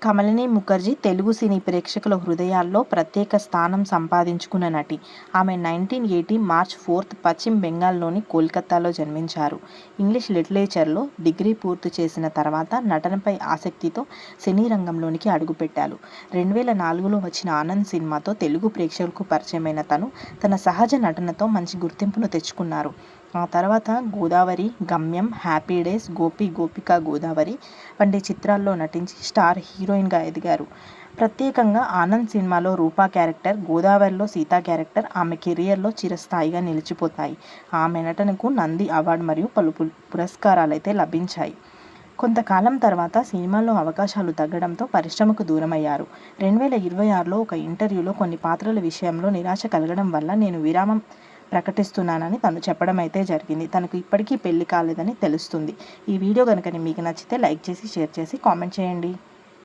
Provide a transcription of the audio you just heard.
కమలిని ముఖర్జీ తెలుగు సినీ ప్రేక్షకుల హృదయాల్లో ప్రత్యేక స్థానం సంపాదించుకున్న నటి. ఆమె 1980 మార్చ్ 4 పశ్చిమ బెంగాల్లోని కోల్కతాలో జన్మించారు. ఇంగ్లీష్ లిటరేచర్లో డిగ్రీ పూర్తి చేసిన తర్వాత నటనపై ఆసక్తితో సినీ రంగంలోనికి అడుగుపెట్టారు. 2004లో వచ్చిన ఆనంద్ సినిమాతో తెలుగు ప్రేక్షకులకు పరిచయమైన తను తన సహజ నటనతో మంచి గుర్తింపును తెచ్చుకున్నారు. ఆ తర్వాత గోదావరి, గమ్యం, హ్యాపీ డేస్, గోపి గోపిక గోదావరి వంటి చిత్రాల్లో నటించి స్టార్ హీరోయిన్గా ఎదిగారు. ప్రత్యేకంగా ఆనంద్ సినిమాలో రూపా క్యారెక్టర్, గోదావరిలో సీత క్యారెక్టర్ ఆమె కెరియర్లో చిరస్థాయిగా నిలిచిపోతాయి. ఆమె నటనకు నంది అవార్డు మరియు పలు పురస్కారాలైతే లభించాయి. కొంతకాలం తర్వాత సినిమాల్లో అవకాశాలు తగ్గడంతో పరిశ్రమకు దూరమయ్యారు. 2026లో ఒక ఇంటర్వ్యూలో కొన్ని పాత్రల విషయంలో నిరాశ కలగడం వల్ల నేను విరామం ప్రకటిస్తున్నానని తను చెప్పడం అయితే జరిగింది. తనకు ఇప్పటికీ పెళ్లి కాలేదని తెలుస్తుంది. ఈ వీడియో కనుక మీకు నచ్చితే లైక్ చేసి, షేర్ చేసి, కామెంట్ చేయండి.